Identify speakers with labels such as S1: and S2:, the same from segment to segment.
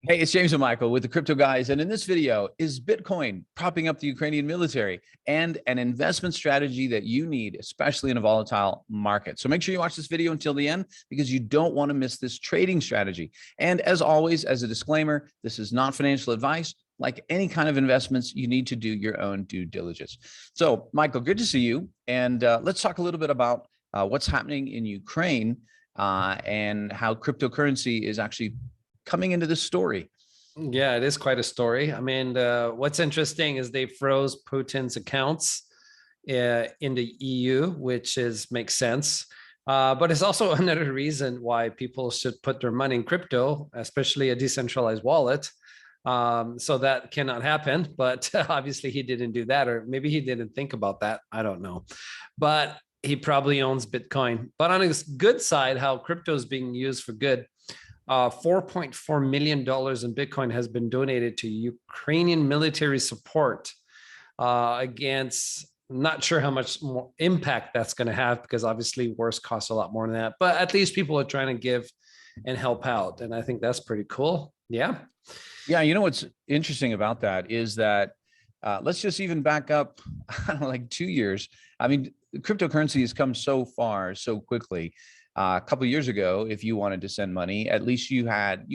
S1: Hey, it's James and Michael with the Crypto Guys. And in this video, is Bitcoin propping up the Ukrainian military and an investment strategy that you need, especially in a volatile market? So make sure you watch this video until the end because you don't want to miss this trading strategy. And as always, as a disclaimer, this is not financial advice. Like any kind of investments, you need to do your own due diligence. So, Michael, good to see you. And let's talk a little bit about what's happening in Ukraine and how cryptocurrency is actually coming into this story.
S2: Yeah, it is quite a story. I mean, what's interesting is they froze Putin's accounts in the EU, which makes sense. But it's also another reason why people should put their money in crypto, especially a decentralized wallet. So that cannot happen. But obviously he didn't do that, or maybe he didn't think about that. I don't know. But he probably owns Bitcoin. But on a good side, how crypto is being used for good. $4.4 million in Bitcoin has been donated to Ukrainian military support against, not sure how much more impact that's going to have, because obviously wars cost a lot more than that, but at least people are trying to give and help out. And I think that's pretty cool. Yeah.
S1: Yeah. You know, what's interesting about that is that let's just even back up, I don't know, like 2 years. I mean, cryptocurrency has come so far so quickly. A couple of years ago, if you wanted to send money, at least you had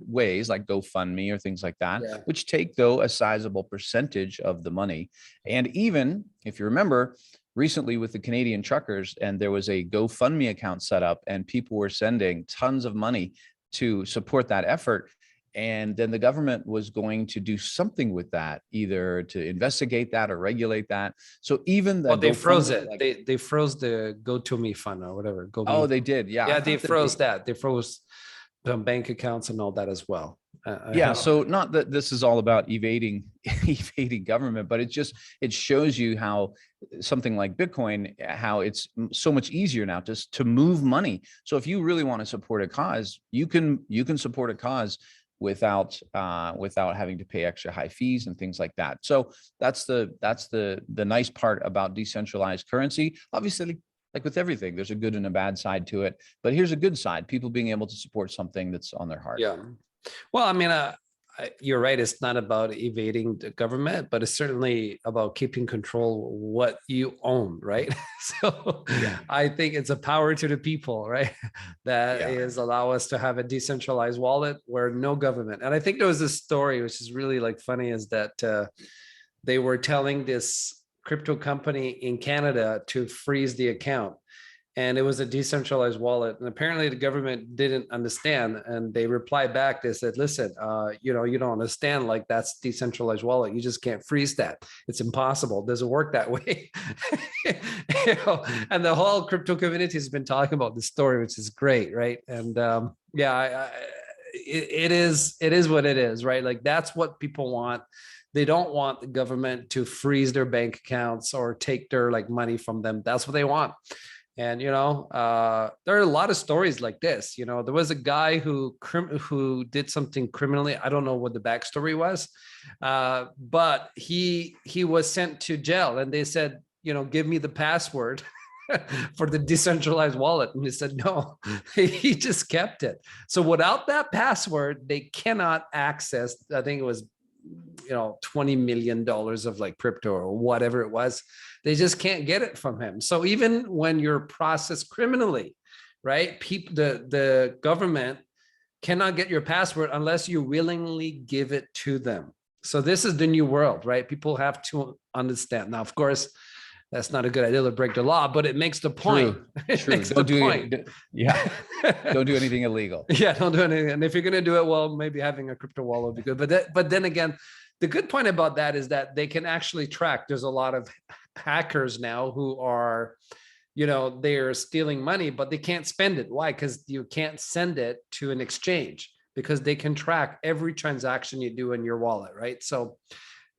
S1: ways like GoFundMe or things like that,
S2: Yeah.
S1: which take though a sizable percentage of the money. And even if you remember recently with the Canadian truckers, and there was a GoFundMe account set up and people were sending tons of money to support that effort. And then the government was going to do something with that, either to investigate that or regulate that. So even the
S2: they froze it. Like, they froze the GoToMe fund or whatever.
S1: Oh, they did. Yeah.
S2: Yeah, they froze that. They froze the bank accounts and all that as well.
S1: Yeah. So not that this is all about evading government, but it shows you how something like Bitcoin, how it's so much easier now just to move money. So if you really want to support a cause, you can support a cause without having to pay extra high fees and things like that. So that's the nice part about decentralized currency. Obviously, like with everything, there's a good and a bad side to it. But here's a good side: people being able to support something that's on their heart.
S2: Yeah. Well, I mean, you're right. It's not about evading the government, but it's certainly about keeping control of what you own, right? So yeah. I think it's a power to the people, right? That is allow us to have a decentralized wallet where no government. And I think there was this story, which is really like funny, is that they were telling this crypto company in Canada to freeze the account. And it was a decentralized wallet. And apparently the government didn't understand. And they replied back, they said, listen, you don't understand, like that's decentralized wallet. You just can't freeze that. It's impossible. It doesn't work that way. And the whole crypto community has been talking about this story, which is great, right? And it is what it is, right? Like that's what people want. They don't want the government to freeze their bank accounts or take their money from them. That's what they want. And, there are a lot of stories like this. There was a guy who did something criminally. I don't know what the backstory was, but he was sent to jail, and they said, give me the password for the decentralized wallet. And he said, no, he just kept it. So without that password, they cannot access, I think it was, $20 million of crypto or whatever it was. They just can't get it from him. So even when you're processed criminally, right, the government cannot get your password unless you willingly give it to them. So this is the new world, right? People have to understand. Now, of course, that's not a good idea to break the law, but it makes the point.
S1: True. Don't do it. Yeah. Don't do anything illegal.
S2: Yeah, don't do anything. And if you're going to do it, well, maybe having a crypto wallet would be good. But then again, the good point about that is that they can actually track. There's a lot of hackers now who are, they're stealing money, but they can't spend it. Why? Because you can't send it to an exchange, because they can track every transaction you do in your wallet, right? So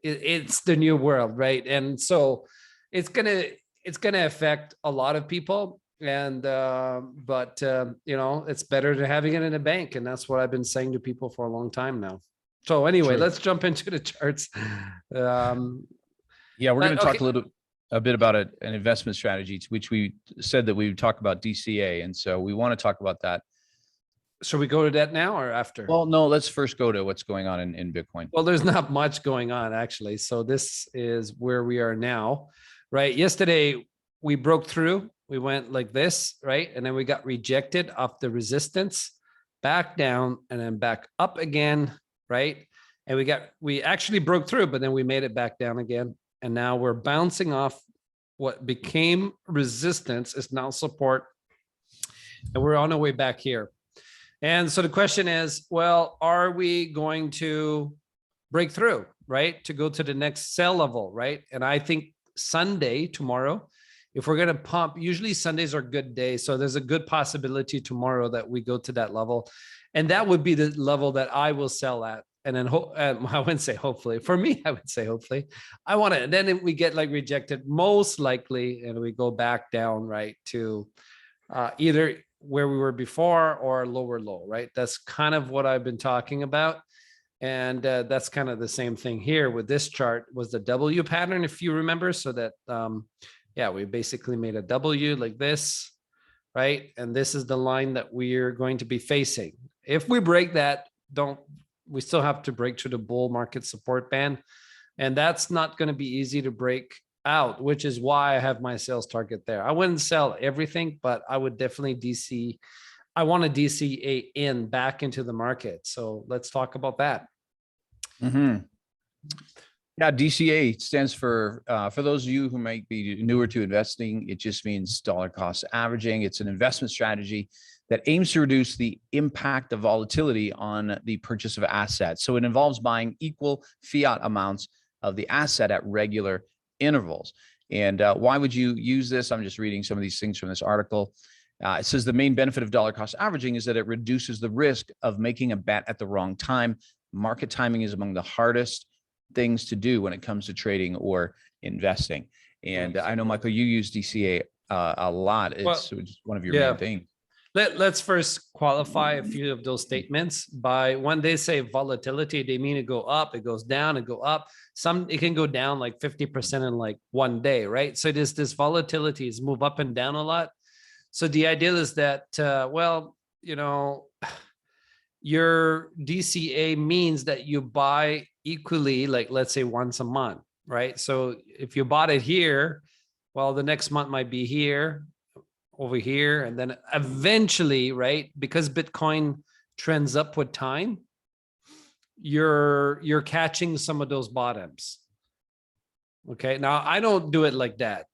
S2: it's the new world, right? And so it's gonna affect a lot of people, and but it's better than having it in a bank, and that's what I've been saying to people for a long time now. So anyway, let's jump into the charts.
S1: Yeah, we're going to talk a bit about an investment strategy, which we said that we would talk about DCA, and so we want to talk about that.
S2: Should we go to that now or after?
S1: Well, no, let's first go to what's going on in Bitcoin.
S2: Well, there's not much going on actually. So this is where we are now, right? Yesterday we broke through, we went like this, right? And then we got rejected off the resistance, back down and then back up again, right? And we actually broke through, but then we made it back down again. And now we're bouncing off what became resistance is now support. And we're on our way back here. And so the question is, well, are we going to break through, right? To go to the next sell level, right? And I think Sunday, tomorrow, if we're going to pump, usually Sundays are good days. So there's a good possibility tomorrow that we go to that level. And that would be the level that I will sell at. And then I wouldn't say hopefully. For me, I would say hopefully. I want to, and then we get like rejected, most likely, and we go back down, right, to either where we were before or lower low, right? That's kind of what I've been talking about. And that's kind of the same thing here with this chart was the W pattern, if you remember. So that, yeah, we basically made a W like this, right? And this is the line that we're going to be facing. If we break that, we still have to break through the bull market support band. And that's not going to be easy to break out, which is why I have my sales target there. I wouldn't sell everything, but I would definitely DC. I want to DCA in back into the market. So let's talk about that.
S1: Yeah, DCA stands for those of you who might be newer to investing, it just means dollar cost averaging. It's an investment strategy that aims to reduce the impact of volatility on the purchase of assets. So it involves buying equal fiat amounts of the asset at regular intervals. And why would you use this? I'm just reading some of these things from this article. It says the main benefit of dollar cost averaging is that it reduces the risk of making a bet at the wrong time. Market timing is among the hardest things to do when it comes to trading or investing. And I know, Michael, you use DCA a lot. It's one of your main things.
S2: Let's first qualify a few of those statements by when they say volatility, they mean it go up, it goes down, it go up. It can go down like 50% in like one day, right? So this volatility is move up and down a lot. So the idea is that, well, you know, your DCA means that you buy equally, like let's say once a month, right? So if you bought it here, well, the next month might be here, over here, and then eventually, right, because Bitcoin trends up with time, you're catching some of those bottoms. Okay, now I don't do it like that.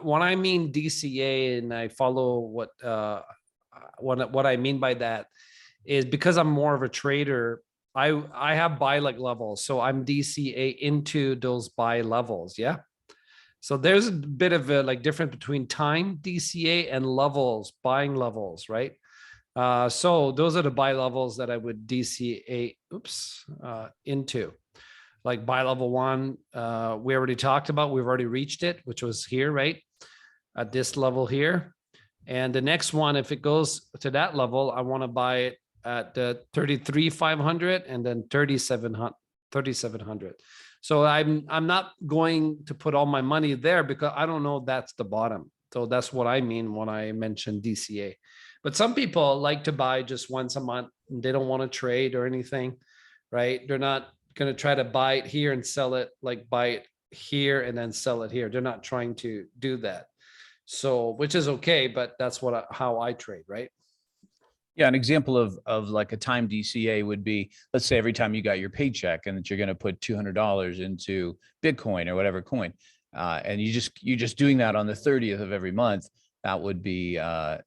S2: When I mean DCA and I follow what I mean by that is because I'm more of a trader, I have buy like levels, so I'm DCA into those buy levels. Yeah. So there's a bit of a like difference between time DCA and levels, buying levels, right? So those are the buy levels that I would DCA into. Like buy level one, we already talked about, we've already reached it, which was here, right? At this level here. And the next one, if it goes to that level, I want to buy it at 33,500 and then 3,700. So I'm not going to put all my money there because I don't know that's the bottom. So that's what I mean when I mention DCA. But some people like to buy just once a month and they don't want to trade or anything, right? They're not going to try to buy it here and sell it, like buy it here and then sell it here. They're not trying to do that. So, which is okay, but that's how I trade, right?
S1: Yeah, an example of like a time DCA would be, let's say every time you got your paycheck and that you're going to put $200 into Bitcoin or whatever coin, and you're just doing that on the 30th of every month. That would be a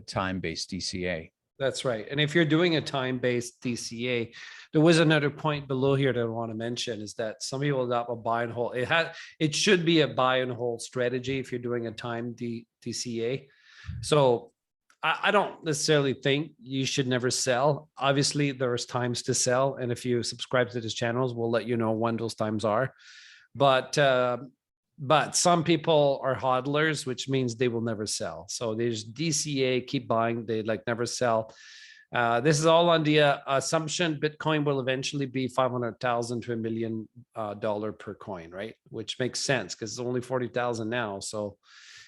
S1: time-based DCA.
S2: That's right. And if you're doing a time-based DCA, there was another point below here that I want to mention is that some people adopt a buy and hold. It should be a buy and hold strategy if you're doing a time DCA. So I don't necessarily think you should never sell. Obviously, there's times to sell. And if you subscribe to this channel, we'll let you know when those times are. But some people are hodlers, which means they will never sell. So there's DCA, keep buying, they like never sell. This is all on the assumption Bitcoin will eventually be 500,000 to $1 million per coin, right? Which makes sense because it's only 40,000 now. So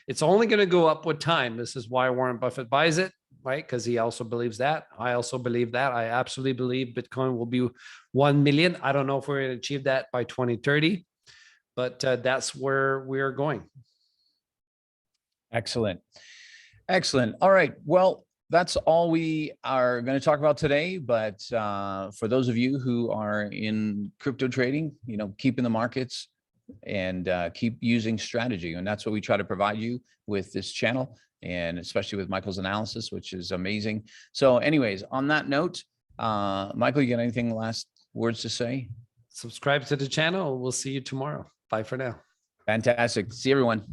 S2: it's only going to go up with time. This is why Warren Buffett buys it. right? Because he also believes that. I also believe that. I absolutely believe Bitcoin will be 1 million. I don't know if we're going to achieve that by 2030, but that's where we're going.
S1: Excellent. Excellent. All right. Well, that's all we are going to talk about today. But for those of you who are in crypto trading, keep in the markets and keep using strategy. And that's what we try to provide you with this channel, and especially with Michael's analysis, which is amazing. So anyways, on that note, Michael, you got anything last words to say?
S2: Subscribe to the channel. We'll see you tomorrow. Bye for now.
S1: Fantastic. See everyone.